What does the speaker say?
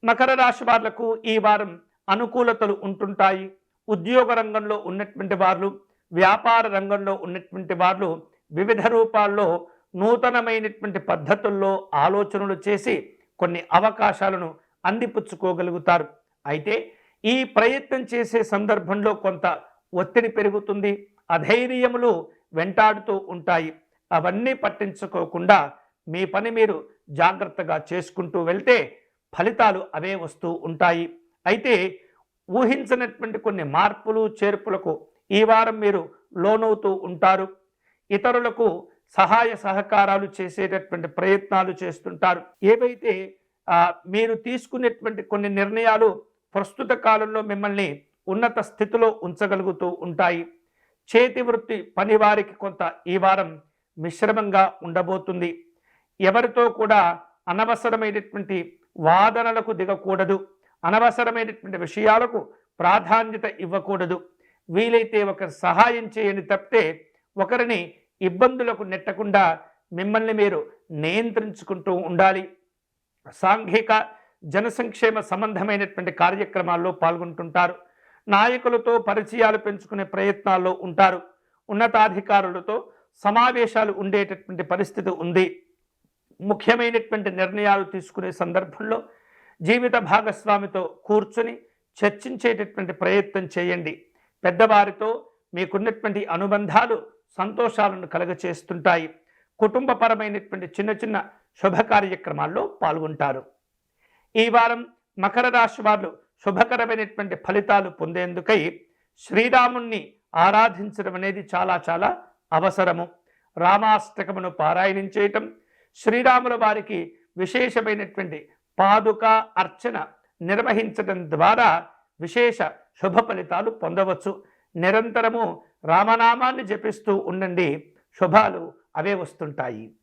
మకర రాశి వాళ్లకు ఈ వారం అనుకూలతలు ఉంటుంటాయి. ఉద్యోగ రంగంలో ఉన్నటువంటి వారు, వ్యాపార రంగంలో ఉన్నటువంటి వారు వివిధ రూపాల్లో నూతనమైనటువంటి పద్ధతుల్లో ఆలోచనలు చేసి కొన్ని అవకాశాలను అందిపుచ్చుకోగలుగుతారు. అయితే ఈ ప్రయత్నం చేసే సందర్భంలో కొంత ఒత్తిడి పెరుగుతుంది, అధైర్యములు వెంటాడుతూ ఉంటాయి. అవన్నీ పట్టించుకోకుండా మీ పని మీరు జాగ్రత్తగా చేసుకుంటూ వెళ్తే ఫలితాలు అవే వస్తూ ఉంటాయి. అయితే ఊహించినటువంటి కొన్ని మార్పులు చేర్పులకు ఈ వారం మీరు లోనవుతూ ఉంటారు. ఇతరులకు సహాయ సహకారాలు చేసేటటువంటి ప్రయత్నాలు చేస్తుంటారు. ఏవైతే మీరు తీసుకునేటువంటి కొన్ని నిర్ణయాలు ప్రస్తుత కాలంలో మిమ్మల్ని ఉన్నత స్థితిలో ఉంచగలుగుతూ ఉంటాయి. చేతి వృత్తి పనివారికి కొంత ఈ వారం మిశ్రమంగా ఉండబోతుంది. ఎవరితో కూడా అనవసరమైనటువంటి వాదనలకు దిగకూడదు, అనవసరమైనటువంటి విషయాలకు ప్రాధాన్యత ఇవ్వకూడదు. వీలైతే ఒకరి సహాయం చేయని తప్పితే ఒకరిని ఇబ్బందులకు నెట్టకుండా మిమ్మల్ని మీరు నియంత్రించుకుంటూ ఉండాలి. సాంఘిక జనసంక్షేమ సంబంధమైనటువంటి కార్యక్రమాల్లో పాల్గొంటుంటారు. నాయకులతో పరిచయాలు పెంచుకునే ప్రయత్నాల్లో ఉంటారు. ఉన్నతాధికారులతో సమావేశాలు ఉండేటటువంటి పరిస్థితి ఉంది. ముఖ్యమైనటువంటి నిర్ణయాలు తీసుకునే సందర్భంలో జీవిత భాగస్వామితో కూర్చొని చర్చించేటటువంటి ప్రయత్నం చేయండి. పెద్దవారితో మీకున్నటువంటి అనుబంధాలు సంతోషాలను కలగచేస్తుంటాయి. కుటుంబపరమైనటువంటి చిన్న చిన్న శుభ కార్యక్రమాల్లో పాల్గొంటారు. ఈ వారం మకర రాశి వారు శుభకరమైనటువంటి ఫలితాలు పొందేందుకై శ్రీరాముణ్ణి ఆరాధించడం అనేది చాలా చాలా అవసరము. రామాష్టకమును పారాయణం చేయటం, శ్రీరాముల వారికి విశేషమైనటువంటి పాదుక అర్చన నిర్వహించడం ద్వారా విశేష శుభ ఫలితాలు పొందవచ్చు. నిరంతరము రామనామాన్ని జపిస్తూ ఉండండి, శుభాలు అవే వస్తుంటాయి.